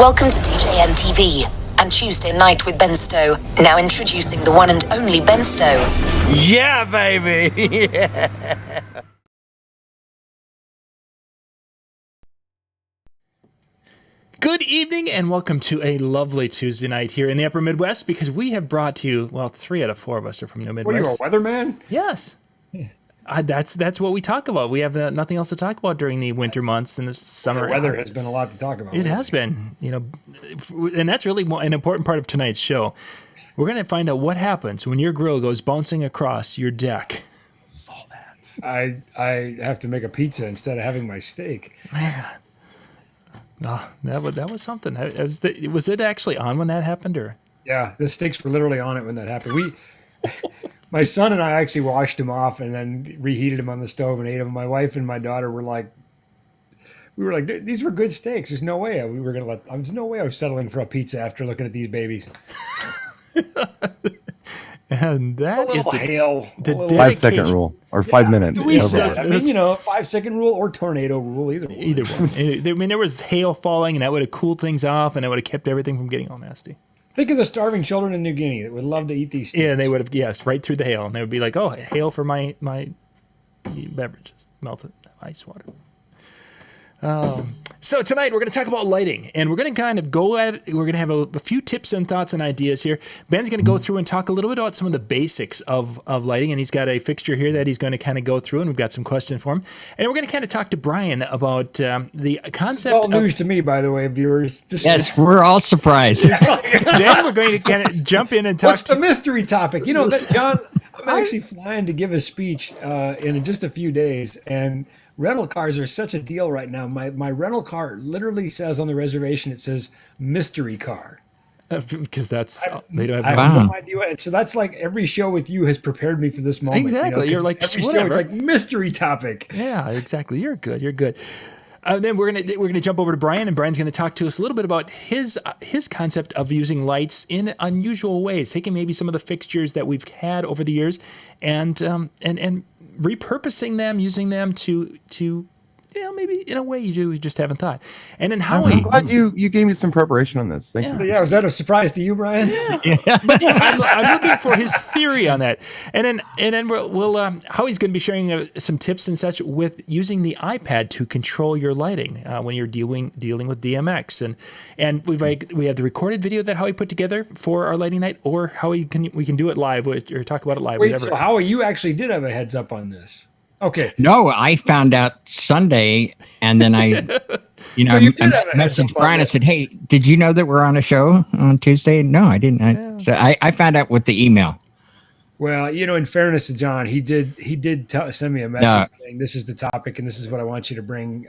Welcome to DJNTV and Tuesday Night with Ben Stowe. Now introducing the one and only Ben Stowe. Yeah, baby! Yeah. Good evening and welcome to a lovely Tuesday night here in the Upper Midwest, because we have brought to you, well, 3 out of 4 of us are from the Midwest. What are you, a weatherman? Yes. Yeah. That's what we talk about. We have nothing else to talk about during the winter months and the summer. The weather has been a lot to talk about. It has been, and that's really an important part of tonight's show. We're going to find out what happens when your grill goes bouncing across your deck. Saw that. I have to make a pizza instead of having my steak. Man. Oh, that was something. Was it actually on when that happened, or? Yeah, the steaks were literally on it when that happened. My son and I actually washed them off and then reheated them on the stove and ate them. My wife and my daughter were like, these were good steaks. There's no way there's no way I was settling for a pizza after looking at these babies. And that is the 5-second rule or 5 minutes. I mean, 5-second rule or tornado rule, either one. I mean, there was hail falling, and that would have cooled things off, and that would have kept everything from getting all nasty. Think of the starving children in New Guinea that would love to eat these steaks. Yeah, they would have, yes, right through the hail, and they would be like, "Oh, hail for my beverages, melted ice water." So tonight we're going to talk about lighting, and we're going to kind of go at it. We're going to have a few tips and thoughts and ideas here. Ben's going to go through and talk a little bit about some of the basics of lighting, and he's got a fixture here that he's going to kind of go through, and we've got some questions for him. And we're going to kind of talk to Brian about the concept. It's all news to me, by the way, viewers. Yes, we're all surprised. Then we're going to kind of jump in and talk. What's the mystery topic? John, I'm actually flying to give a speech in just a few days, and rental cars are such a deal right now. My rental car literally says on the reservation, it says mystery car. Because they don't have have no idea. And so that's like every show with you has prepared me for this moment. Exactly. You're like, every whatever. show, it's like mystery topic. Yeah, exactly. You're good. Then we're gonna jump over to Brian, and Brian's gonna talk to us a little bit about his concept of using lights in unusual ways, taking maybe some of the fixtures that we've had over the years, and repurposing them, using them to maybe in a way you just haven't thought. And then Howie, I'm glad you gave me some preparation on this. Thank you. Yeah, was that a surprise to you, Brian? Yeah. But yeah, I'm looking for his theory on that. And then we'll Howie's going to be sharing some tips and such with using the iPad to control your lighting when you're dealing with DMX. And we have the recorded video that Howie put together for our lighting night, or we can do it live or talk about it live. Wait, whatever. So Howie, you actually did have a heads up on this? Okay. No, I found out Sunday, and then I messaged Brian. I said, "Hey, did you know that we're on a show on Tuesday?" No, I didn't. So I found out with the email. Well, in fairness to John, he did send me a message saying this is the topic and this is what I want you to bring.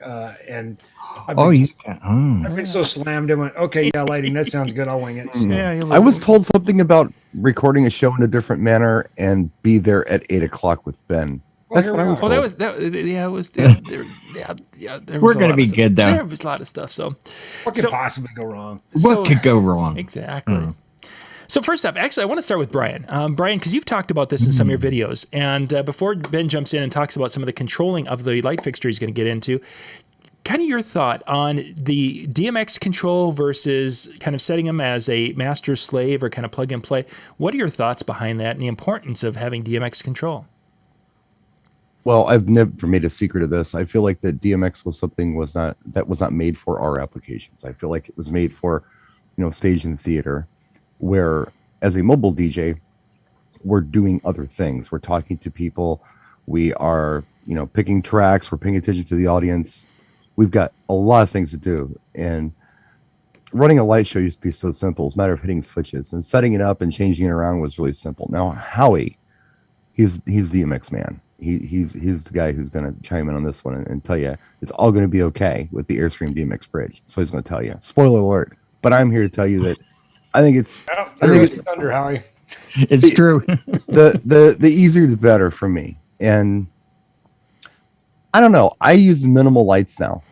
And I've been so slammed. I went, okay, yeah, lighting. That sounds good. I'll wing it. So. Yeah, I was told something about recording a show in a different manner and be there at 8:00 with Ben. That's what I was told. It was. We're going to be good, though. There was a lot of stuff. So, what could possibly go wrong? What could go wrong? Exactly. So first up, actually, I want to start with Brian. Brian, because you've talked about this in some of your videos, and before Ben jumps in and talks about some of the controlling of the light fixture he's going to get into, kind of your thought on the DMX control versus kind of setting them as a master slave or kind of plug and play. What are your thoughts behind that and the importance of having DMX control? Well, I've never made a secret of this. I feel like that DMX was something that was not made for our applications. I feel like it was made for, stage and theater, where as a mobile DJ, we're doing other things. We're talking to people. We are, picking tracks. We're paying attention to the audience. We've got a lot of things to do. And running a light show used to be so simple. It's a matter of hitting switches, and setting it up and changing it around was really simple. Now, Howie, he's DMX man. He's the guy who's going to chime in on this one and tell you it's all going to be okay with the Airstream DMX bridge. So he's going to tell you. Spoiler alert. But I'm here to tell you that I think it's thunder, Howie. It's true. the easier the better for me. And I don't know. I use minimal lights now,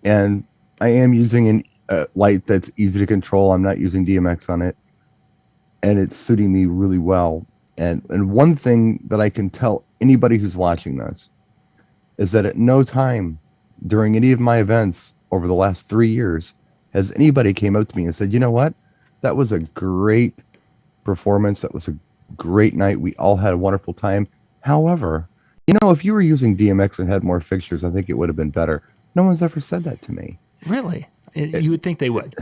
and I am using a light that's easy to control. I'm not using DMX on it, and it's suiting me really well. And one thing that I can tell anybody who's watching this is that at no time during any of my events over the last 3 years has anybody came up to me and said, you know what, that was a great performance, that was a great night, we all had a wonderful time. However, if you were using DMX and had more fixtures, I think it would have been better. No one's ever said that to me. Really? You would think they would.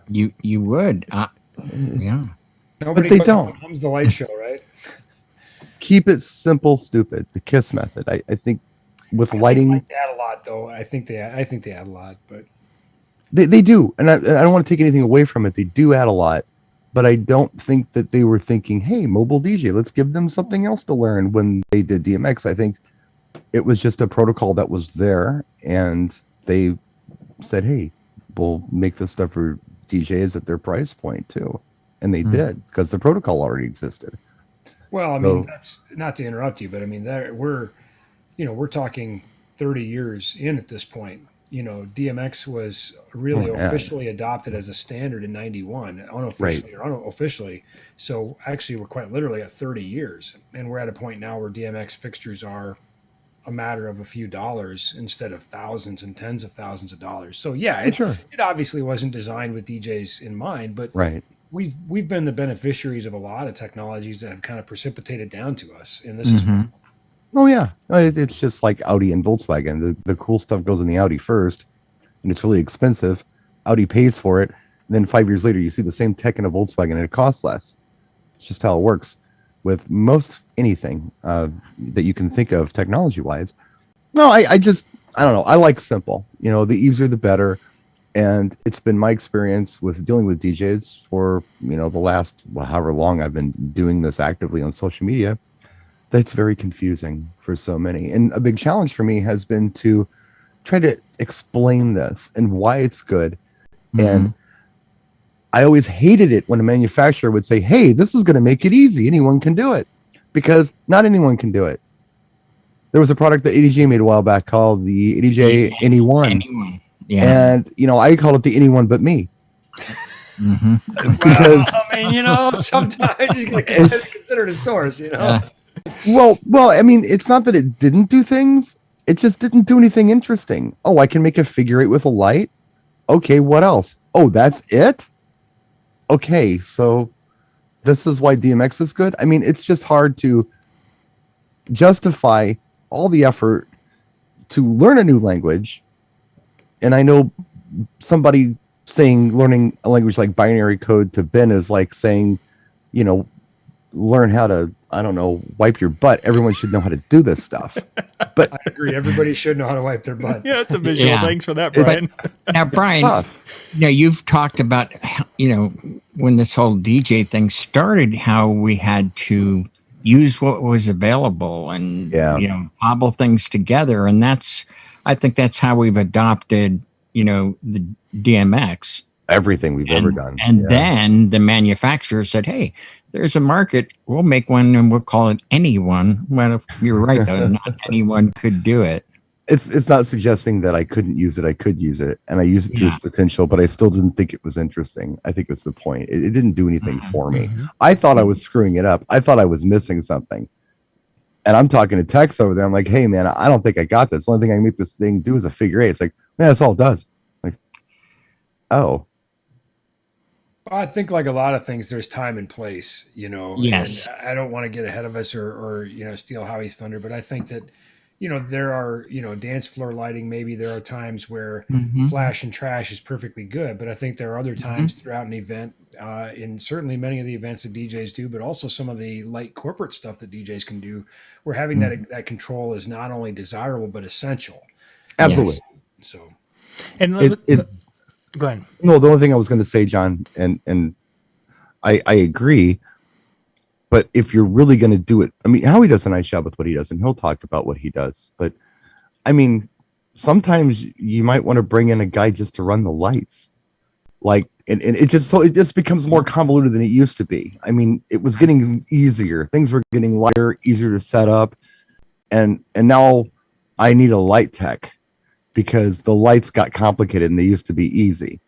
You would. Yeah. Nobody But they don't. Comes the light show, right? Keep it simple, stupid. The KISS method. I think with lighting, They add a lot, though. I think they add a lot, but they do, and I don't want to take anything away from it. They do add a lot, but I don't think that they were thinking, "Hey, mobile DJ, let's give them something else to learn." When they did DMX, I think it was just a protocol that was there, and they said, "Hey, we'll make this stuff for DJs at their price point too," and they did because the protocol already existed. well, I mean, that's not to interrupt you, but I mean, we're talking 30 years in at this point. DMX was really officially adopted as a standard in 91, unofficially or unofficially. So actually, we're quite literally at 30 years. And we're at a point now where DMX fixtures are a matter of a few dollars instead of thousands and tens of thousands of dollars. So yeah, it obviously wasn't designed with DJs in mind, but we've been the beneficiaries of a lot of technologies that have kind of precipitated down to us. And this is Oh yeah, it's just like Audi and Volkswagen. The cool stuff goes in the Audi first, and it's really expensive. Audi pays for it, and then 5 years later, you see the same tech in a Volkswagen, and it costs less. It's just how it works with most anything that you can think of technology-wise. No, I don't know. I like simple. The easier the better. And it's been my experience with dealing with DJs for the last however long I've been doing this actively on social media. That's very confusing for so many. And a big challenge for me has been to try to explain this and why it's good. And I always hated it when a manufacturer would say, hey, this is going to make it easy. Anyone can do it. Because not anyone can do it. There was a product that ADJ made a while back called the ADJ Anyone. Yeah. And, I call it the anyone but me. Because I mean, sometimes you got to consider the source, Well, I mean, it's not that it didn't do things. It just didn't do anything interesting. Oh, I can make a figure eight with a light. Okay, what else? Oh, that's it? Okay, so this is why DMX is good? I mean, it's just hard to justify all the effort to learn a new language. And I know somebody saying learning a language like binary code to Ben is like saying, learn how to, I don't know, wipe your butt. Everyone should know how to do this stuff. But I agree. Everybody should know how to wipe their butt. Yeah, it's a visual. Yeah. Thanks for that, Brian. Now, Brian, you've talked about, when this whole DJ thing started, how we had to use what was available and, cobble things together. And I think that's how we've adopted, the DMX. Everything we've ever done. And then the manufacturer said, hey, there's a market. We'll make one and we'll call it Anyone. Well, you're right, though. Not anyone could do it. It's not suggesting that I couldn't use it. I could use it, and I used it to its potential, but I still didn't think it was interesting. I think that's the point. It didn't do anything for me. I thought I was screwing it up. I thought I was missing something. And I'm talking to Tex over there. I'm like, hey, man, I don't think I got this. The only thing I can make this thing do is a figure eight. It's like, man, that's all it does. Like, oh. I think like a lot of things, there's time and place, Yes. And I don't want to get ahead of us or steal Howie's thunder, but I think that, there are, dance floor lighting. Maybe there are times where flash and trash is perfectly good, but I think there are other times throughout an event, in certainly many of the events that DJs do, but also some of the light corporate stuff that DJs can do, where having that control is not only desirable, but essential. Absolutely. Yes. So, And go ahead. No, the only thing I was going to say, John, and I agree, but if you're really going to do it, I mean, Howie does a nice job with what he does, and he'll talk about what he does. But I mean, sometimes you might want to bring in a guy just to run the lights, like, and it just becomes more convoluted than it used to be. I mean, it was getting easier, things were getting lighter, easier to set up, and now I need a light tech, because the lights got complicated and they used to be easy.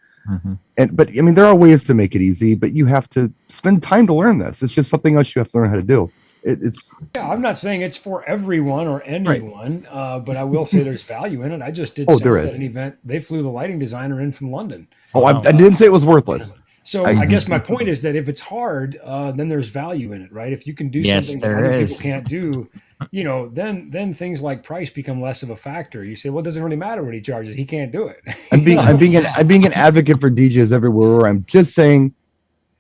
But I mean, there are ways to make it easy, but you have to spend time to learn this. It's just something else you have to learn how to do. It's Yeah, I'm not saying it's for everyone or anyone, but I will say there's value in it. I just did there at is. an event. They flew the lighting designer in from London. I didn't say it was worthless. So I guess my point is that if it's hard, then there's value in it, right? If you can do something that other people can't do, then things like price become less of a factor. You say, well, it doesn't really matter what he charges. He can't do it. I'm being an advocate for DJs everywhere. I'm just saying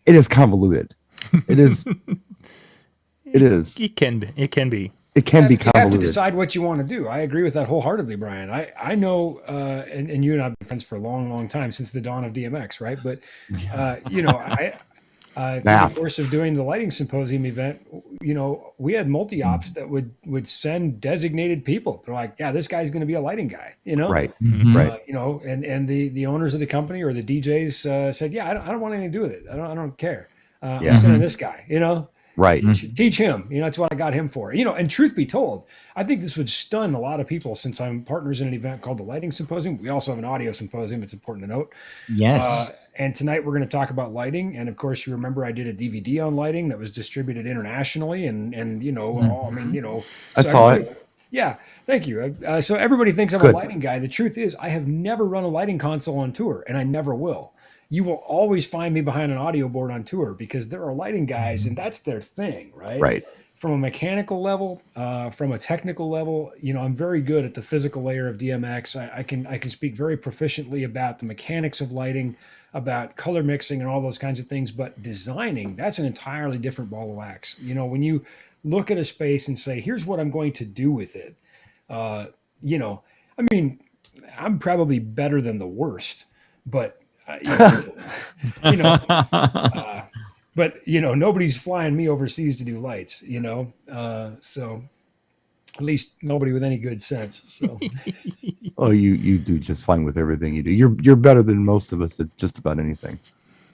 it is convoluted. It is. It is. It can be. It can be. It can be convoluted. You have to decide what you want to do. I agree with that wholeheartedly, Brian. I know, and you and I have been friends for a long, long time, since the dawn of DMX, right? But, through the course of doing the lighting symposium event, we had multi-ops that would send designated people. They're like, yeah, this guy's going to be a lighting guy, Right. Right. And the owners of the company or the DJs said, yeah, I don't want anything to do with it. I don't care. I'm sending this guy, Right. Teach him. That's what I got him for. And truth be told, I think this would stun a lot of people, since I'm partners in an event called the Lighting Symposium. We also have an audio symposium. It's important to note. Yes. And tonight we're going to talk about lighting. And of course, you remember I did a DVD on lighting that was distributed internationally. I saw it. Yeah, thank you. So everybody thinks I'm a lighting guy. The truth is, I have never run a lighting console on tour, and I never will. You will always find me behind an audio board on tour, because there are lighting guys and that's their thing, right? Right. From a mechanical level, from a technical level, I'm very good at the physical layer of DMX. I can speak very proficiently about the mechanics of lighting, about color mixing and all those kinds of things, but designing, that's an entirely different ball of wax. When you look at a space and say, here's what I'm going to do with it, I'm probably better than the worst, but but nobody's flying me overseas to do lights, so at least nobody with any good sense. So, you do just fine with everything you do. You're better than most of us at just about anything.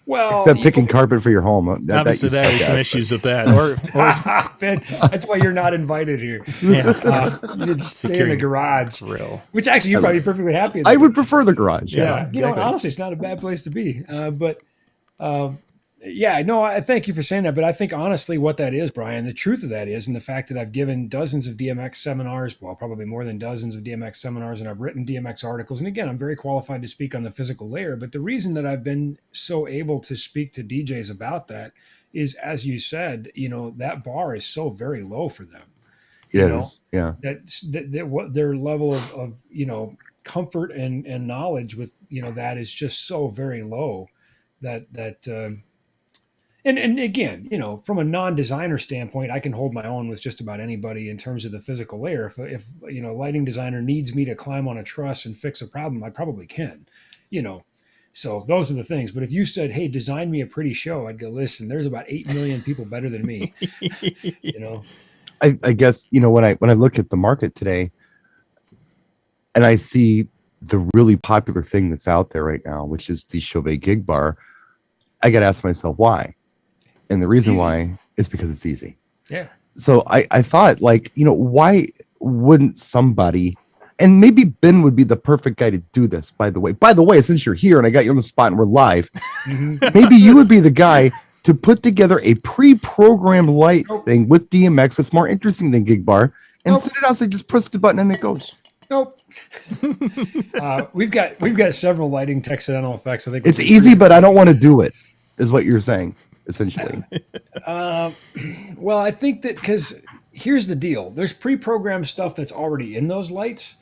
Well, except picking carpet for your home. Obviously, there's some issues with that. Ben, that's why you're not invited here. Yeah. You did stay in the garage. Real. Which actually you're probably perfectly happy. I would prefer the garage. Yeah. Exactly. Honestly, it's not a bad place to be. I thank you for saying that. But I think honestly what that is, Brian, the truth of that is, and the fact that I've given dozens of DMX seminars, well, probably more than dozens of DMX seminars, and I've written DMX articles. And again, I'm very qualified to speak on the physical layer. But the reason that I've been so able to speak to DJs about that is, as you said, that bar is so very low for them. Yes. Yeah. That what their level of comfort and knowledge with, that is just so very low And again, from a non-designer standpoint, I can hold my own with just about anybody in terms of the physical layer. If lighting designer needs me to climb on a truss and fix a problem, I probably can, So those are the things. But if you said, hey, design me a pretty show, I'd go, listen, there's about 8 million people better than me, I guess, when I look at the market today and I see the really popular thing that's out there right now, which is the Chauvet gig bar, I got to ask myself why. And the reason why is because it's easy. Yeah. So I thought, why wouldn't somebody, and maybe Ben would be the perfect guy to do this, by the way, since you're here and I got you on the spot and we're live, maybe you would be the guy to put together a pre-programmed light thing with DMX that's more interesting than gig bar and send it out, so you just press the button and it goes. Nope. We've got several lighting accidental effects. I think it's easy, but I don't want to do it, is what you're saying, essentially. Well, I think that because here's the deal: there's pre-programmed stuff that's already in those lights,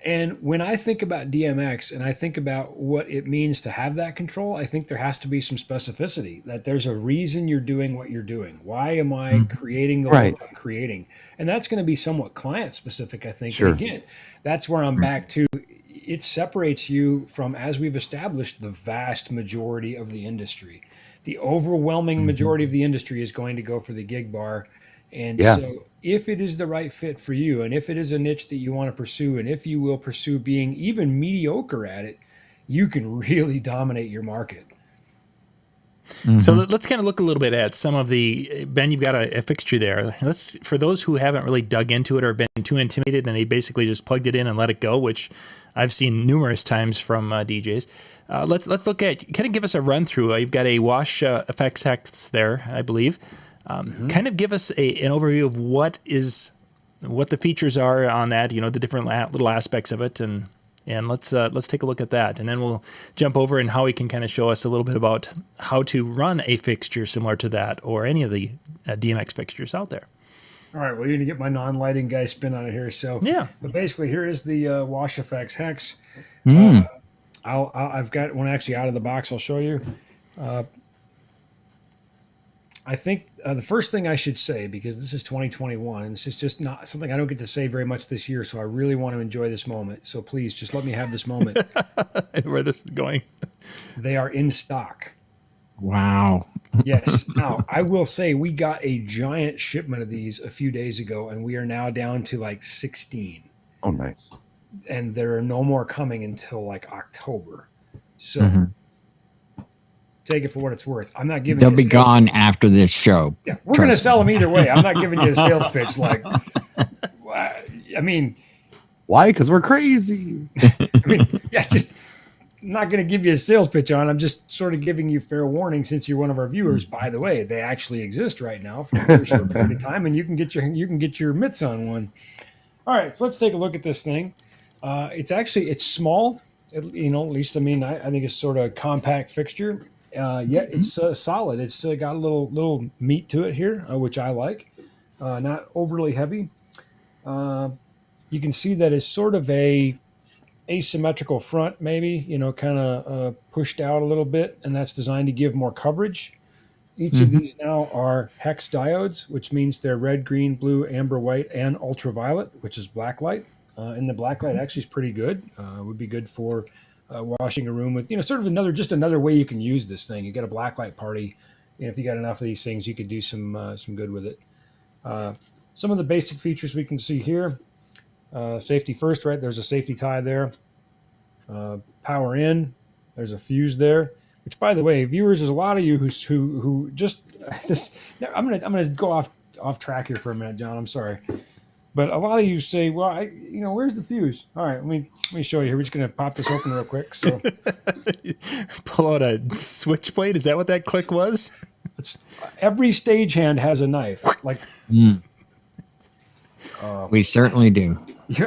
and when I think about DMX and I think about what it means to have that control, I think there has to be some specificity. That there's a reason you're doing what you're doing. Why am I creating the look I'm creating? And that's going to be somewhat client specific, I think. Sure. And again, that's where I'm back to. It separates you from, as we've established, the vast majority of the industry. The overwhelming majority of the industry is going to go for the gig bar. And so if it is the right fit for you, and if it is a niche that you want to pursue, and if you will pursue being even mediocre at it, you can really dominate your market. So let's kind of look a little bit at some of the, Ben, you've got a fixture there. For those who haven't really dug into it or been too intimidated and they basically just plugged it in and let it go, which I've seen numerous times from DJs. Let's look at, kind of give us a run through. You've got a wash effects hex there, I believe. Kind of give us an overview of what the features are on that, the different little aspects of it, and let's take a look at that, and then we'll jump over and Howie can kind of show us a little bit about how to run a fixture similar to that or any of the DMX fixtures out there. All right, well, you're going to get my non-lighting guy spin on it here. So, yeah. But basically, here is the Wash Effects hex. I've got one actually out of the box. I'll show you. I think the first thing I should say, because this is 2021, and this is just not something I don't get to say very much this year, so I really want to enjoy this moment. So please, just let me have this moment. Where this is going. They are in stock. Wow. Yes. Now, I will say we got a giant shipment of these a few days ago, and we are now down to like 16. Oh, nice. And there are no more coming until like October. So take it for what it's worth. I'm not giving They'll be gone after this show. Yeah, we're going to sell them either way. I'm not giving you a sales pitch like, I mean. Why? Because we're crazy. I mean, yeah, just not going to give you a sales pitch on. I'm just sort of giving you fair warning since you're one of our viewers. By the way, they actually exist right now for a very short period of time, and you can get your mitts on one. All right, so let's take a look at this thing. It's small, at least I think it's sort of a compact fixture. It's solid. It's got a little meat to it here, which I like. Not overly heavy. You can see that it's sort of a asymmetrical front, maybe, kind of pushed out a little bit, and that's designed to give more coverage. Each of these now are hex diodes, which means they're red, green, blue, amber, white, and ultraviolet, which is blacklight. And the blacklight actually is pretty good. Would be good for washing a room with, sort of another way you can use this thing. You get a blacklight party, if you got enough of these things, you could do some good with it. Some of the basic features we can see here. Safety first, right? There's a safety tie there. Power in. There's a fuse there. Which, by the way, viewers, there's a lot of you who just this. I'm gonna go off track here for a minute, John. I'm sorry, but a lot of you say, "Well, where's the fuse?" All right, let me show you here. We're just gonna pop this open real quick. So, pull out a switchblade. Is that what that click was? Every stagehand has a knife. Like, we certainly do. Yeah,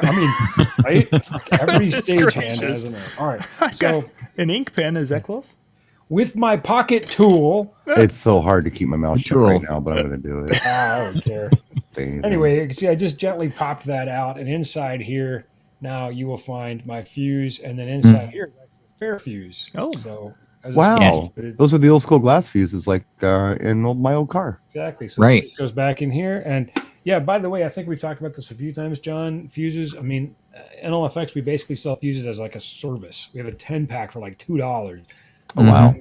right? Like every stagehand has a knife. All right, so an ink pen. Is that close? With my pocket tool. It's so hard to keep my mouth shut right now, but I'm going to do it. I don't care. Anyway, you can see I just gently popped that out, and inside here now you will find my fuse, and then inside here, fair fuse. Oh, so wow, those are the old school glass fuses, like in my old car. Exactly. So right. It just goes back in here, and yeah. By the way, I think we've talked about this a few times, John. Fuses. NLFX, we basically sell fuses as like a service. We have a 10-pack for like $2. Oh, wow.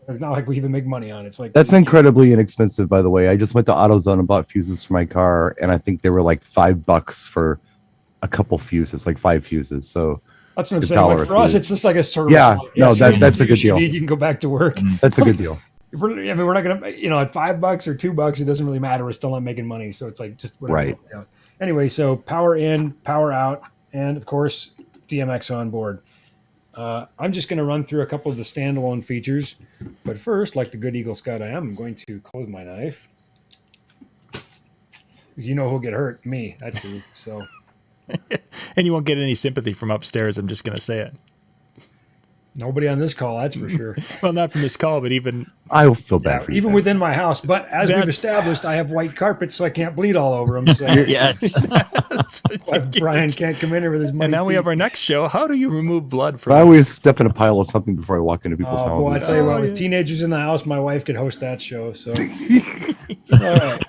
It's not like we even make money on it. It's like that's incredibly inexpensive, by the way. I just went to AutoZone and bought fuses for my car, and I think they were like $5 for a couple fuses, like 5 fuses. So that's what I'm saying. Like for us, it's just like a service. Yeah, no, that's a good deal. You can go back to work. That's a good deal. We're not gonna, at $5 or $2, it doesn't really matter. We're still not making money, so it's like just whatever. Right. Anyway, so power in, power out, and of course DMX on board. I'm just going to run through a couple of the standalone features, but first, like the good Eagle Scout I am, I'm going to close my knife. Because who'll get hurt? Me. That's who. So. And you won't get any sympathy from upstairs. I'm just going to say it. Nobody on this call, that's for sure. Well, not from this call, but even I feel bad for you. Even within my house. But as we've established, I have white carpets, so I can't bleed all over them. So yes. Brian can't come in here with his money. And now we have our next show. How do you remove blood from? I always step in a pile of something before I walk into people's houses. Well, I tell you what, with teenagers in the house, my wife could host that show. So, all right.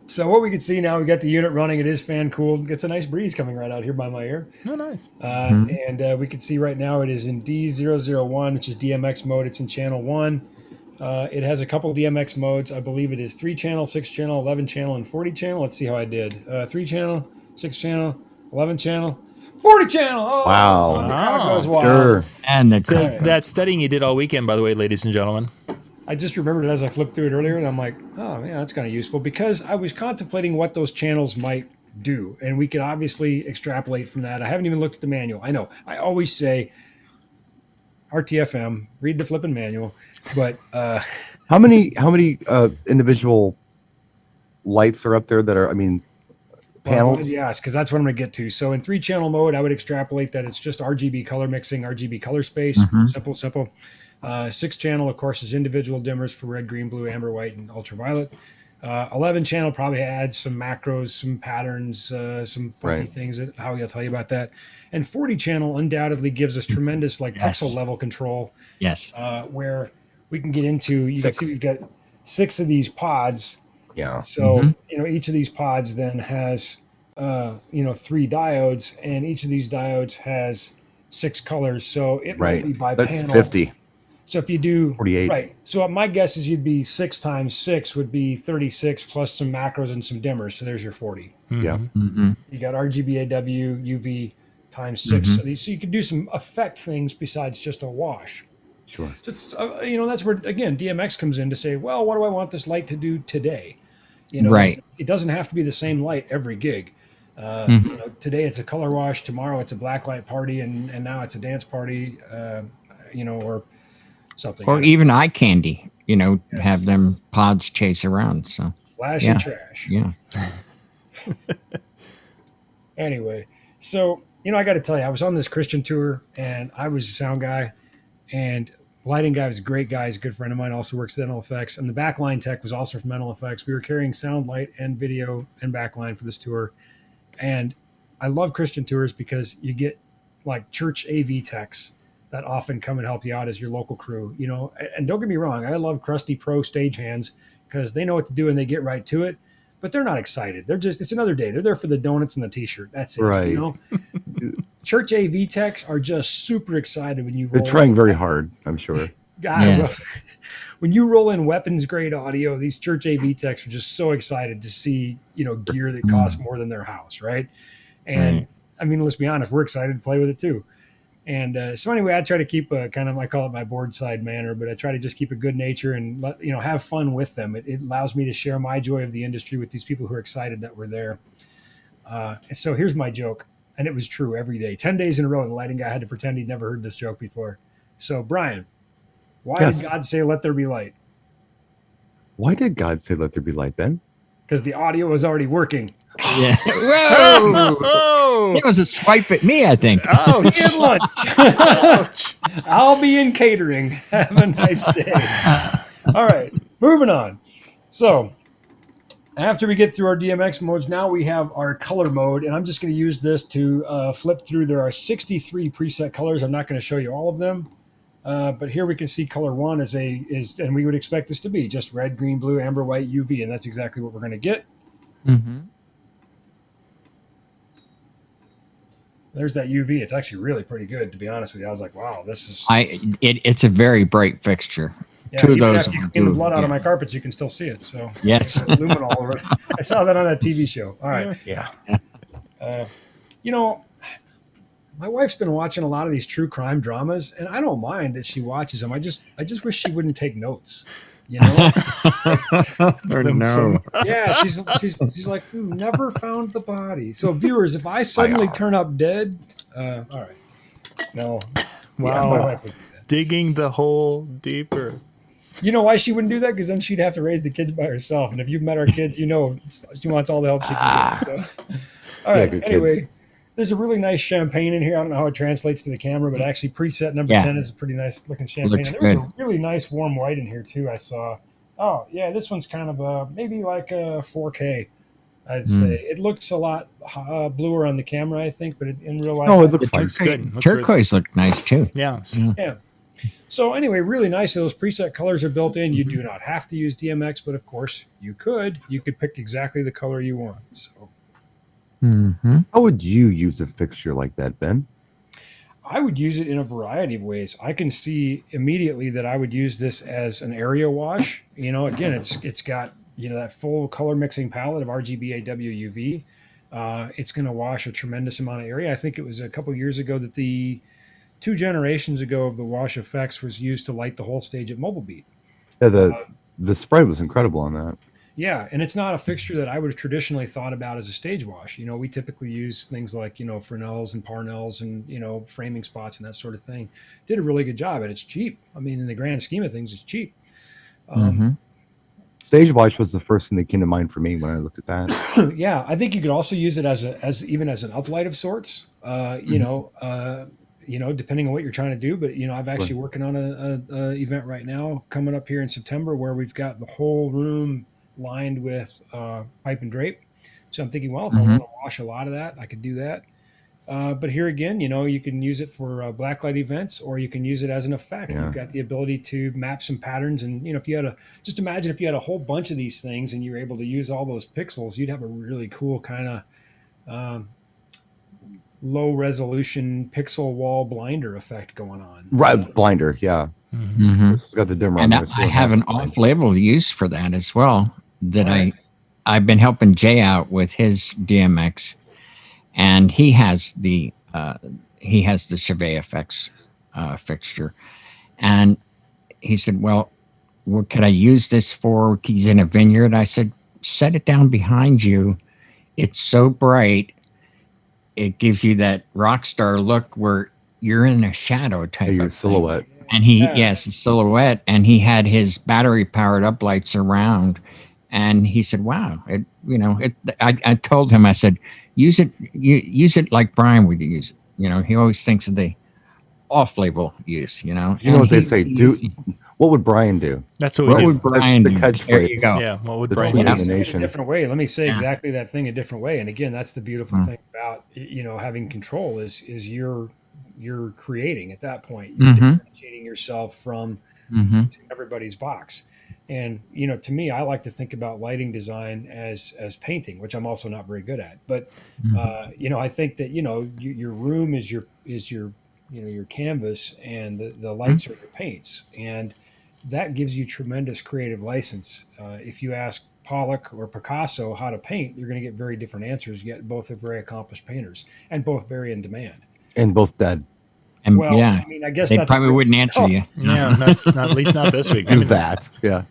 So what we can see now, we got the unit running. It is fan cooled. Gets a nice breeze coming right out here by my ear. Oh, nice. And we can see right now it is in D001, which is DMX mode. It's in channel 1. It has a couple DMX modes. I believe it is 3-channel, 6-channel, 11-channel, and 40-channel. Let's see how I did. 3-channel, 6-channel, 11-channel, 40-channel. Oh, wow. The crowd goes wild. Sure. And that studying you did all weekend, by the way, ladies and gentlemen. I just remembered it as I flipped through it earlier, and I'm like, oh, man, that's kind of useful, because I was contemplating what those channels might do, and we could obviously extrapolate from that. I haven't even looked at the manual. I know. I always say, RTFM. Read the flipping manual. But how many individual lights are up there that are? I mean, panels. Yes, because that's what I'm going to get to. So in 3-channel mode, I would extrapolate that it's just RGB color mixing, RGB color space. Simple. 6-channel, of course, is individual dimmers for red, green, blue, amber, white, and ultraviolet. 11-channel probably adds some macros, some patterns, some funky things that Howie will tell you about that. And 40-channel undoubtedly gives us tremendous pixel level control. Yes. Where we can get into, you can see we've got 6 of these pods. Yeah. So, each of these pods then has, 3 diodes, and each of these diodes has 6 colors. So it might be by That's panel. 50. So if you do 48. Right. So my guess is you'd be 6 times 6 would be 36 plus some macros and some dimmers. So there's your 40. Yeah. You got RGB, AW, UV times 6. So you could do some effect things besides just a wash. Sure. So it's, that's where, again, DMX comes in to say, well, what do I want this light to do today? It doesn't have to be the same light every gig. Today it's a color wash, tomorrow it's a black light party, and now it's a dance party, or something. Or even eye candy, have them pods chase around. So flash and trash. Yeah. Anyway, so, I got to tell you, I was on this Christian tour, and I was a sound guy, and lighting guy was a great guy. He's a good friend of mine, also works at Mental Effects. And the backline tech was also from Mental Effects. We were carrying sound, light, and video and backline for this tour. And I love Christian tours because you get church AV techs that often come and help you out as your local crew, and don't get me wrong. I love crusty pro stagehands because they know what to do and they get right to it, but they're not excited. It's another day. They're there for the donuts and the t-shirt. That's it. Right. Church AV techs are just super excited when you roll. They're trying very hard, I'm sure. When you roll in weapons grade audio, these church AV techs are just so excited to see, gear that costs more than their house. Right. And I mean, let's be honest, we're excited to play with it too. And so anyway, I try to keep I call it my board side manner, but I try to just keep a good nature and have fun with them. It allows me to share my joy of the industry with these people who are excited that we're there. So here's my joke. And it was true every day. 10 days in a row, the lighting guy had to pretend he'd never heard this joke before. So, Brian, why did God say, let there be light? Why did God say, let there be light, Ben? Because the audio was already working. Yeah. Whoa! It was a swipe at me, I think. Oh, see you at lunch. I'll be in catering. Have a nice day. All right, moving on. So, after we get through our DMX modes, now we have our color mode, and I'm just going to use this to flip through. There are 63 preset colors. I'm not going to show you all of them, but here we can see color 1 is and we would expect this to be just red, green, blue, amber, white, UV, and that's exactly what we're going to get. There's that UV. It's actually really pretty good, to be honest with you. I was like, wow, this is. It's a very bright fixture. Yeah, Two of even those. after you clean the blood out of my carpets, you can still see it. So yes, lumen all over it. I saw that on that TV show. All right. Yeah. My wife's been watching a lot of these true crime dramas, and I don't mind that she watches them. I just wish she wouldn't take notes. No. Yeah, she's like, never found the body. So viewers, if I suddenly turn up dead, all right. No. Wow. Yeah, my wife would do that. Digging the hole deeper. You know why she wouldn't do that? Because then she'd have to raise the kids by herself. And if you've met our kids, she wants all the help she can get. So. All right. Anyway, kids. There's a really nice champagne in here. I don't know how it translates to the camera, but actually preset number 10 is a pretty nice looking champagne. And there was a really nice warm white in here too. I saw. Oh yeah, this one's kind of maybe like a 4K. I'd say it looks a lot bluer on the camera, I think, but in real life, it looks fine. Good. Turquoise looked nice too. Yeah. So anyway, really nice. Those preset colors are built in. You do not have to use DMX, but of course you could. You could pick exactly the color you want. So, how would you use a fixture like that, Ben? I would use it in a variety of ways. I can see immediately that I would use this as an area wash. Again, it's got that full color mixing palette of RGB, AW, UV. It's going to wash a tremendous amount of area. I think it was a couple years ago that the 2 generations ago of the wash effects was used to light the whole stage at Mobile Beat. Yeah, the spread was incredible on that. Yeah, and it's not a fixture that I would have traditionally thought about as a stage wash. We typically use things like, Fresnels and Parnells and, framing spots and that sort of thing. Did a really good job, and it's cheap. I mean, in the grand scheme of things, it's cheap. Mm-hmm. Stage wash was the first thing that came to mind for me when I looked at that. Yeah, I think you could also use it as even as an uplight of sorts. Depending on what you're trying to do. But I'm actually working on a event right now coming up here in September where we've got the whole room lined with pipe and drape. So I'm thinking, well, if I want to wash a lot of that, I could do that. But here again, you can use it for blacklight events, or you can use it as an effect. Yeah. You've got the ability to map some patterns, and if you had just imagine if you had a whole bunch of these things and you were able to use all those pixels, you'd have a really cool kind of low resolution pixel wall blinder effect going on. Right, blinder, yeah. Mm-hmm. It's got the dimmer And on I have an off-label use for that as well. That I've been helping Jay out with his DMX, and he has the Chevet effects fixture, and he said, "Well, what could I use this for?" He's in a vineyard. I said, "Set it down behind you. It's so bright, it gives you that rock star look where you're in a shadow type your of silhouette." Thing. And yes, silhouette, and he had his battery powered up lights around, and he said, "Wow, I told him, I said, use it like Brian would use it. He always thinks of the off-label use. You know what they say? What would Brian do? That's what would Brian do? The catchphrase. There you go. Yeah, what would The Brian sweet do? of the nation. A different way. Let me say exactly that thing a different way. And again, that's the beautiful thing about having control is you're creating at that point. You're differentiating yourself from everybody's box. And to me, I like to think about lighting design as painting, which I'm also not very good at. But I think that your room is your your canvas, and the lights are your paints, and that gives you tremendous creative license. If you ask Pollock or Picasso how to paint, you're going to get very different answers. Yet both are very accomplished painters, and both very in demand, and both dead. And I mean, I guess they that's probably wouldn't answer you. Yeah, that's not, at least not this week. Who's that? Yeah.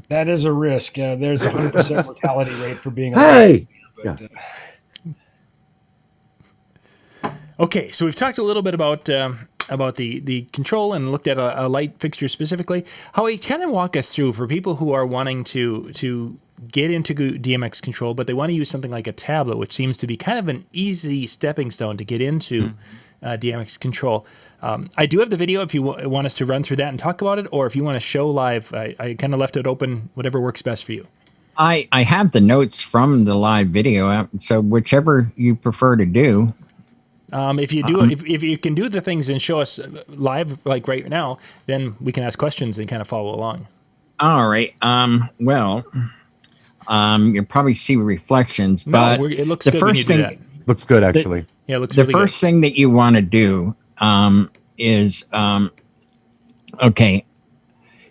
That is a risk. There's a 100% mortality rate for being. Hey. Okay, so we've talked a little bit about the control and looked at a light fixture specifically. Howie, kind of walk us through for people who are wanting to get into DMX control, but they want to use something like a tablet, which seems to be kind of an easy stepping stone to get into DMX control. I do have the video if you want us to run through that and talk about it, or if you want to show live. I kind of left it open, whatever works best for you. I have the notes from the live video, so whichever you prefer to do. If you do, if you can do the things and show us live, like right now, then we can ask questions and kind of follow along. All right. You'll probably see reflections, but it looks the good first when you thing do that. Looks good, actually. Yeah, it looks the really first good. thing that you want to do is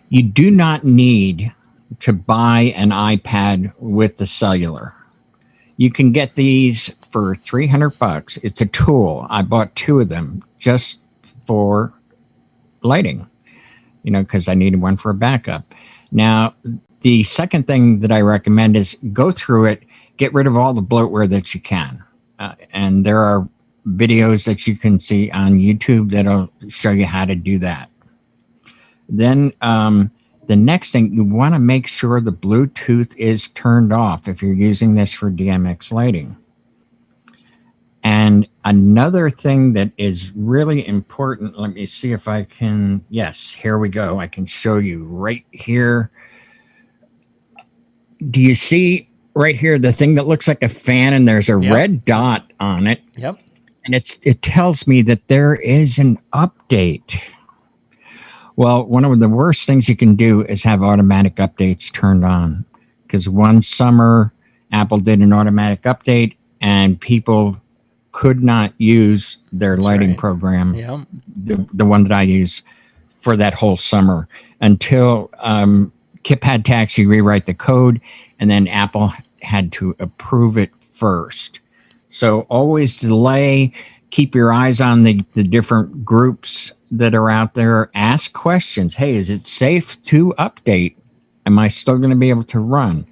you do not need to buy an iPad with the cellular. You can get these for $300. It's a tool. I bought 2 of them just for lighting, because I needed one for a backup. Now, the second thing that I recommend is go through it, get rid of all the bloatware that you can. And there are videos that you can see on YouTube that'll show you how to do that. Then the next thing, you want to make sure the Bluetooth is turned off if you're using this for DMX lighting. And another thing that is really important, let me see if I can, yes, here we go. I can show you right here. Do you see right here the thing that looks like a fan and there's a red dot on it? Yep. And it tells me that there is an update. Well, one of the worst things you can do is have automatic updates turned on, because one summer Apple did an automatic update and people could not use their lighting program, the one that I use, for that whole summer until Kip had to actually rewrite the code, and then Apple had to approve it first. So always delay, keep your eyes on the different groups that are out there. Ask questions. Hey, is it safe to update? Am I still going to be able to run?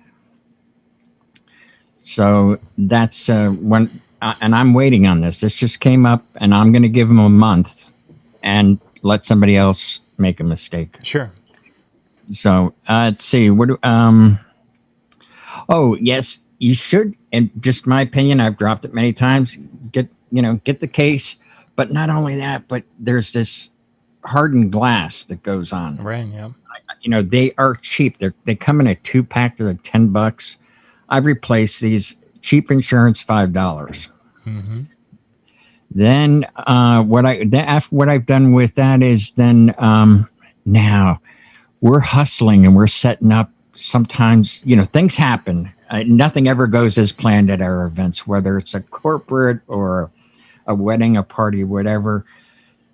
So that's when, and I'm waiting on this. This just came up, and I'm going to give them a month and let somebody else make a mistake. Sure. So let's see. Oh, yes, you should. And just my opinion, I've dropped it many times. Get the case, but not only that, but there's this hardened glass that goes on. Right. Yeah. They are cheap. They come in a 2-pack. They're like $10. I've replaced these. Cheap insurance, $5. Mm-hmm. Then what I've done with that is then now we're hustling and we're setting up. Sometimes things happen. Nothing ever goes as planned at our events, whether it's a corporate or a wedding, a party, whatever.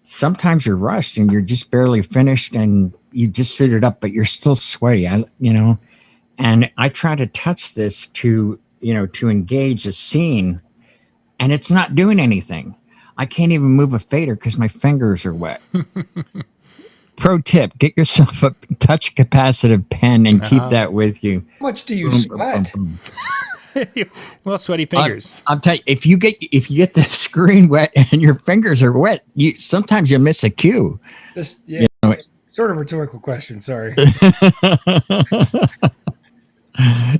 Sometimes you're rushed and you're just barely finished and you just suited up, but you're still sweaty. And I try to touch this to engage a scene, and it's not doing anything. I can't even move a fader because my fingers are wet. Pro tip, get yourself a touch capacitive pen and keep that with you. How much do you sweat? Well, sweaty fingers. I'll tell you, if you get the screen wet and your fingers are wet, sometimes you miss a cue. Sort of rhetorical question. Sorry.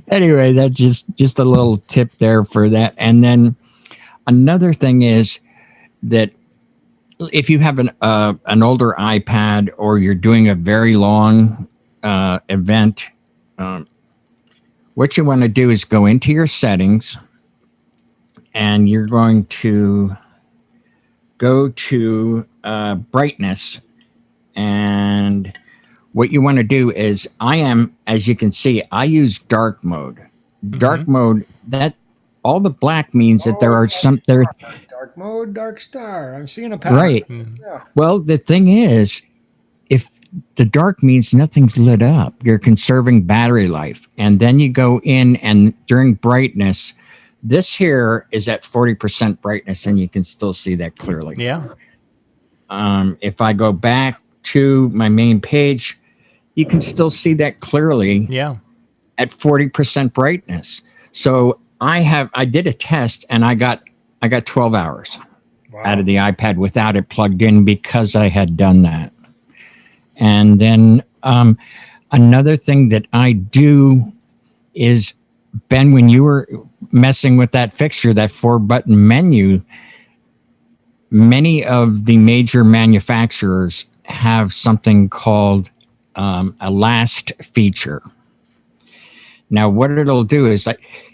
Anyway, that's just a little tip there for that. And then another thing is that if you have an older iPad or you're doing a very long event, what you want to do is go into your settings, and you're going to go to brightness. And what you want to do is, as you can see, I use dark mode. Dark mode, that all the black means that there are some there. Dark mode, Darkstar. I'm seeing a pattern. Right. Yeah. Well, the thing is, if the dark means nothing's lit up, you're conserving battery life. And then you go in, and during brightness, this here is at 40% brightness, and you can still see that clearly. Yeah. If I go back to my main page, you can still see that clearly. Yeah. At 40% brightness. So I did a test, and I got 12 hours out of the iPad without it plugged in, because I had done that. And then another thing that I do is, Ben, when you were messing with that fixture, that 4-button menu, many of the major manufacturers have something called a last feature. Now, what it'll do is,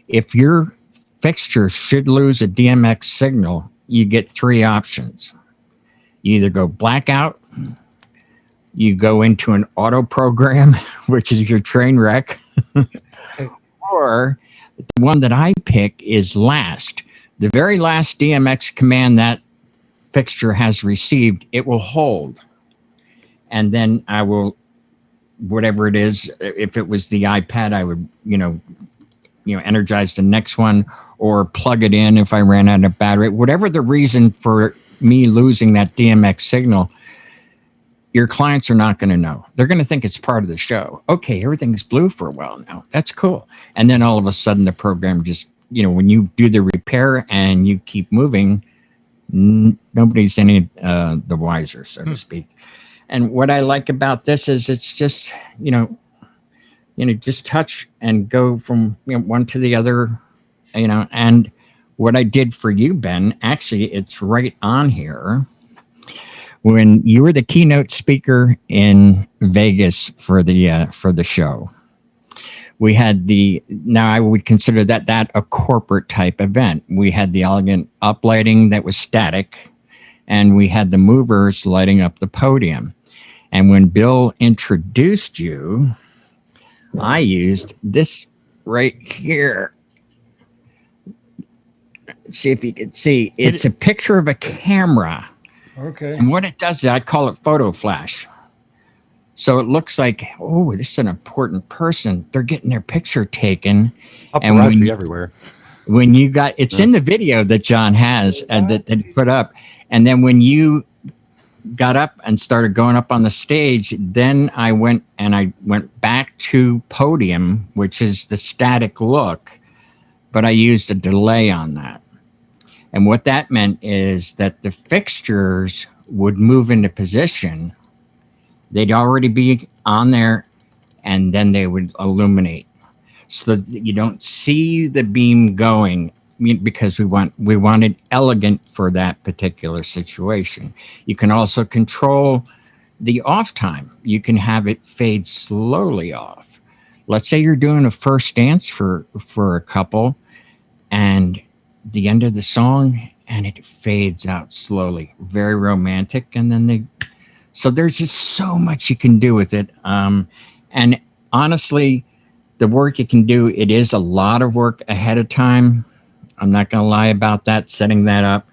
if your fixture should lose a DMX signal, you get 3 options. You either go blackout, you go into an auto program, which is your train wreck, or the one that I pick is last. The very last DMX command that fixture has received, it will hold. And then I will, whatever it is, if it was the iPad, I would, energize the next one, or plug it in if I ran out of battery. Whatever the reason for me losing that DMX signal, your clients are not going to know. They're going to think it's part of the show. Okay, everything's blue for a while now. That's cool. And then all of a sudden the program just, when you do the repair and you keep moving, nobody's any the wiser, so to speak. And what I like about this is it's just, just touch and go from one to the other, and what I did for you, Ben, actually, it's right on here. When you were the keynote speaker in Vegas for the show, we had now I would consider that a corporate type event. We had the elegant uplighting that was static, and we had the movers lighting up the podium. And when Bill introduced you, I used this right here. See if you can see. It's a picture of a camera. Okay. And what it does is, I call it photo flash. So it looks like, oh, this is an important person. They're getting their picture taken. Paparazzi everywhere. When you got, it's in the video that John has that he put up. And then when you got up and started going up on the stage, then I went back to podium, which is the static look. but I used a delay on that. And what that meant is that the fixtures would move into position. They'd already be on there, and then they would illuminate, so that you don't see the beam going, because we wanted elegant for that particular situation. You can also control the off time. You can have it fade slowly off. Let's say you're doing a first dance for a couple, and the end of the song, and it fades out slowly, very romantic. And then so there's just so much you can do with it. And honestly, the work you can do, it is a lot of work ahead of time. I'm not going to lie about that, setting that up.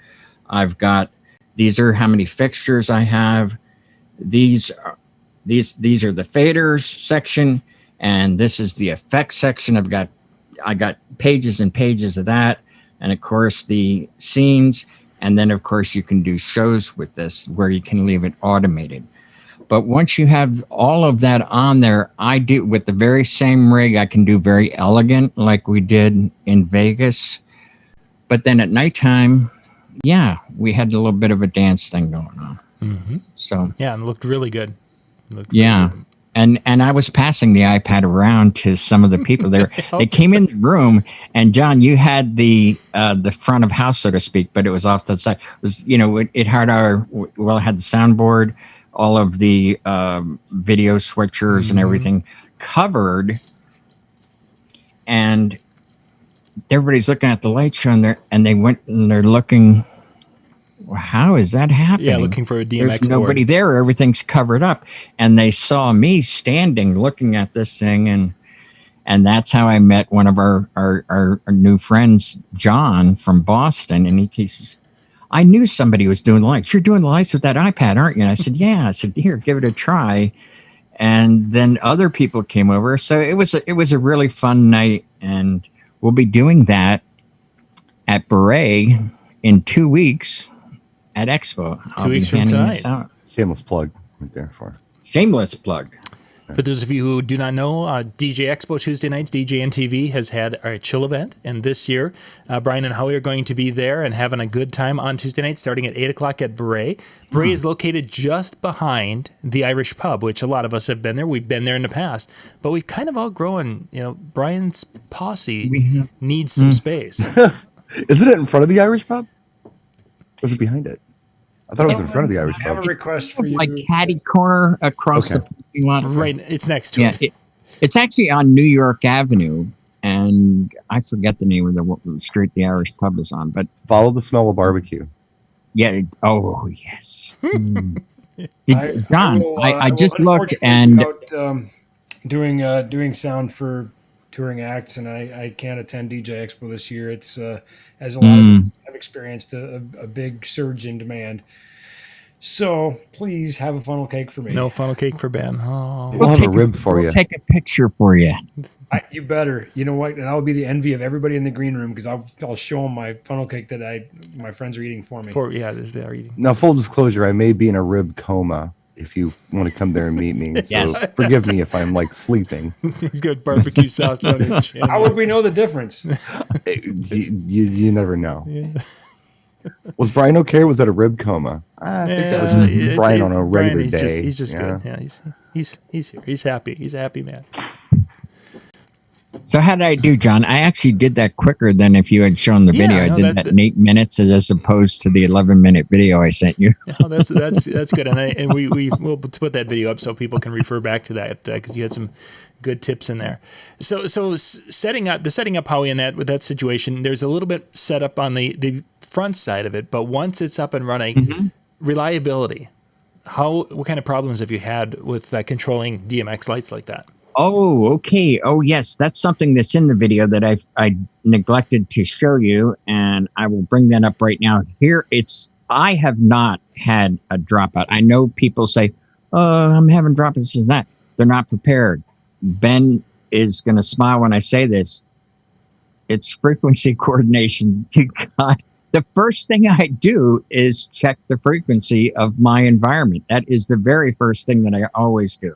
These are how many fixtures I have. These are the faders section, and this is the effects section. I got pages and pages of that. And of course the scenes. And then of course you can do shows with this where you can leave it automated. But once you have all of that on there, I do with the very same rig, I can do very elegant like we did in Vegas. But then at nighttime, yeah, we had a little bit of a dance thing going on. Mm-hmm. So yeah, and it looked really good. Yeah. Good. And I was passing the iPad around to some of the people there. They came in the room, and John, you had the front of house, so to speak, but it was off to the side. It was, it had it had the soundboard, all of the video switchers and everything covered, and everybody's looking at the light show in there, and they went and they're looking. Well, how is that happening? Yeah, looking for a DMX There's nobody board. there. Everything's covered up. And they saw me standing looking at this thing. And that's how I met one of our new friends, John from Boston. And he says, I knew somebody was doing the lights. You're doing the lights with that iPad, aren't you? And I said, yeah. I said, here, give it a try. And then other people came over. So it was a really fun night. And we'll be doing that at Beret in 2 weeks. At Expo. 2 weeks from tonight. Shameless plug right there for. Shameless plug. For those of you who do not know, DJ Expo Tuesday nights, DJNTV has had our chill event. And this year, Brian and Howie are going to be there and having a good time on Tuesday night, starting at 8 o'clock at Beret. Beret is located just behind the Irish pub, which a lot of us have been there. We've been there in the past. But we've kind of outgrown, Brian's posse needs some space. Isn't it in front of the Irish pub? Or is it behind it? I thought it was in front of the Irish pub. I have a request for you. Like catty corner across the parking lot. Right, it's next to it. It's actually on New York Avenue, and I forget the name of the street the Irish pub is on. But follow the smell of barbecue. Yeah. Oh yes. John, I just looked and doing sound for touring acts, and I can't attend DJ Expo this year. It's as a lot of have experienced a big surge in demand. So please have a funnel cake for me. No funnel cake for Ben. Oh. We'll have a rib for you. We'll take a picture for you. You better. You know what? And I'll be the envy of everybody in the green room because I'll show them my funnel cake that my friends are eating for me. They are eating. Now, full disclosure, I may be in a rib coma if you want to come there and meet me. So forgive me if I'm like sleeping. He's got barbecue sauce on his chin. How would we know the difference? You never know. Yeah. Was Brian okay? Was that a rib coma? I think that was Brian on a regular day. He's just good. Yeah, he's here. He's happy. He's a happy man. So how did I do, John? I actually did that quicker than if you had shown the video. I did that in 8 minutes as opposed to the 11-minute video I sent you. Oh, that's good. And we'll put that video up so people can refer back to that because you had some good tips in there. So setting up Howie in with that situation, there's a little bit set up on the front side of it, but once it's up and running, reliability. What kind of problems have you had with controlling DMX lights like that? Oh, okay. Oh, yes. That's something that's in the video that I neglected to show you, and I will bring that up right now. I have not had a dropout. I know people say, oh, I'm having dropouts, this and that. They're not prepared. Ben is going to smile when I say this. It's frequency coordination. The first thing I do is check the frequency of my environment. That is the very first thing that I always do.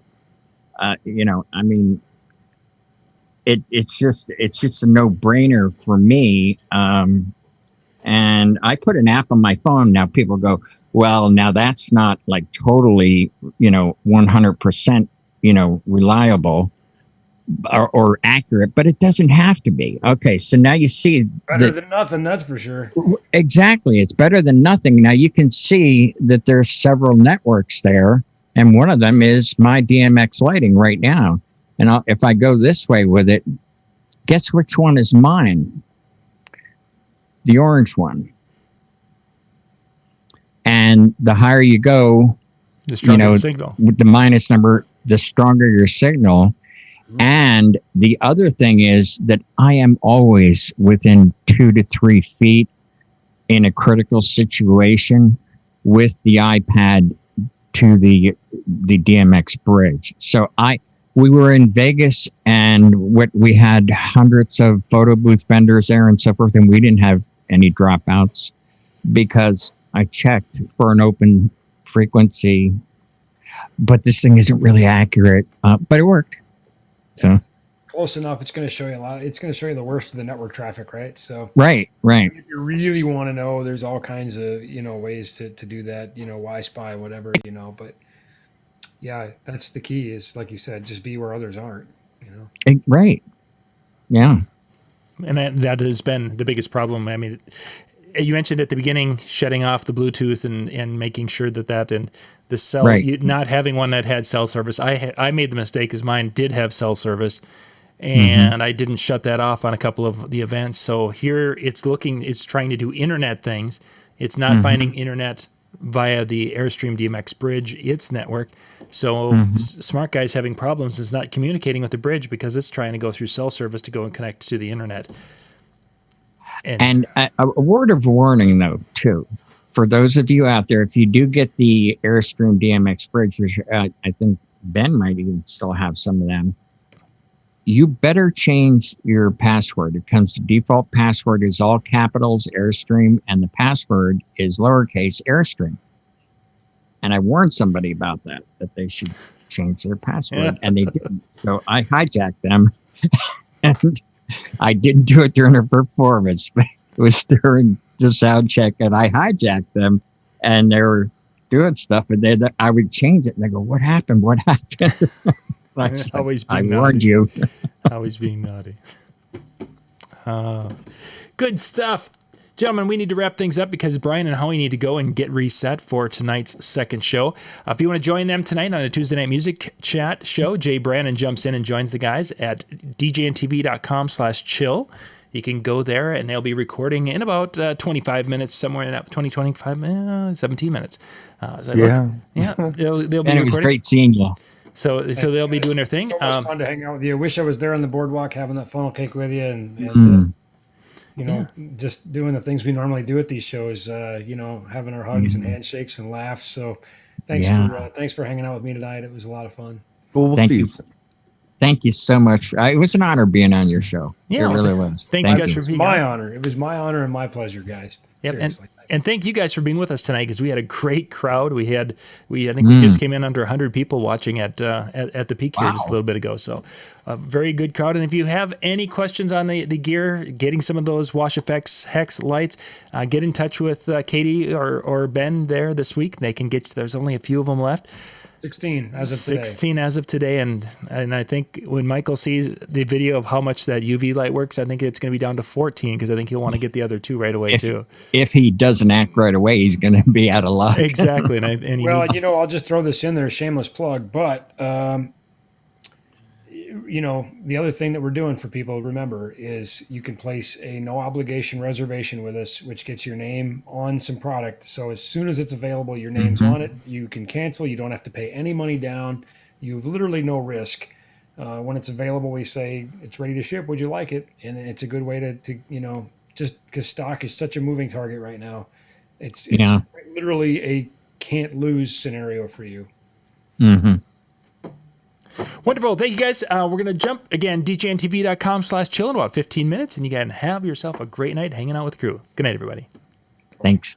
it's just a no-brainer for me. And I put an app on my phone. Now people go, well, now that's not like totally, 100%, reliable or accurate, but it doesn't have to be. Okay, so now you see better than nothing, that's for sure. Exactly, it's better than nothing. Now you can see that there's several networks there, and one of them is my DMX lighting right now. And if I go this way with it, guess which one is mine? The orange one. And the higher you go, the stronger the signal. With the minus number, the stronger your signal. And the other thing is that I am always within 2 to 3 feet in a critical situation with the iPad to the DMX bridge. So we were in Vegas, and we had hundreds of photo booth vendors there and so forth, and we didn't have any dropouts because I checked for an open frequency, but this thing isn't really accurate, but it worked. So close enough. It's going to show you a lot. It's going to show you the worst of the network traffic, right? So right. If you really want to know, there's all kinds of ways to do that. Y-Spy, whatever. But yeah, that's the key. Is like you said, just be where others aren't. Right. Yeah. And that has been the biggest problem. I mean, you mentioned at the beginning shutting off the Bluetooth and making sure that and the cell, right. Not having one that had cell service. I made the mistake because mine did have cell service, and I didn't shut that off on a couple of the events. So here it's trying to do internet things. It's not finding internet via the Airstream DMX bridge, its network. So smart guys having problems is not communicating with the bridge because it's trying to go through cell service to go and connect to the internet. And a word of warning, though, too, for those of you out there, if you do get the Airstream DMX bridge, which I think Ben might even still have some of them, you better change your password. It comes to default password is all capitals Airstream, and the password is lowercase Airstream. And I warned somebody about that they should change their password, and they didn't. So I hijacked them, and I didn't do it during a performance, but it was during the sound check, and I hijacked them, and they were doing stuff, and then I would change it, and they go, "What happened? What happened?" I warned you. Always being naughty. Good stuff. Gentlemen, we need to wrap things up because Brian and Howie need to go and get reset for tonight's second show. If you want to join them tonight on a Tuesday night music chat show, Jay Brannon jumps in and joins the guys at DJNTV.com/chill. You can go there, and they'll be recording in about 25 minutes, somewhere in that 17 minutes. Yeah. Yeah, they'll be and it was recording. Great seeing you. So they'll be doing their thing. So much fun to hang out with you. I wish I was there on the boardwalk having that funnel cake with you, and just doing the things we normally do at these shows. Having our hugs and handshakes and laughs. So thanks for hanging out with me tonight. It was a lot of fun. Well, we'll see you. Thank you so much. It was an honor being on your show. Yeah, it really was. Thanks, guys, for being on. My honor. It was my honor and my pleasure, guys. Yep, Seriously. and thank you guys for being with us tonight because we had a great crowd. I think we just came in under 100 people watching at the peak here just a little bit ago. So a very good crowd. And if you have any questions on the gear, getting some of those Wash Effects Hex lights, get in touch with Katie or Ben there this week. They can get. There's only a few of them left. 16 as of today. 16 as of today, and I think when Michael sees the video of how much that UV light works, I think it's going to be down to 14 because I think he'll want to get the other two right away too. If he doesn't act right away, he's going to be out of luck. Exactly. Well, I'll just throw this in there, shameless plug, but the other thing that we're doing for people, remember, is you can place a no obligation reservation with us, which gets your name on some product. So as soon as it's available, your name's on it. You can cancel. You don't have to pay any money down. You've literally no risk. When it's available, we say it's ready to ship. Would you like it? And it's a good way to just because stock is such a moving target right now. It's literally a can't lose scenario for you. Mm-hmm. Wonderful. Thank you, guys. We're going to jump again, DJNTV.com/chill in about 15 minutes, and you can have yourself a great night hanging out with the crew. Good night, everybody. Thanks.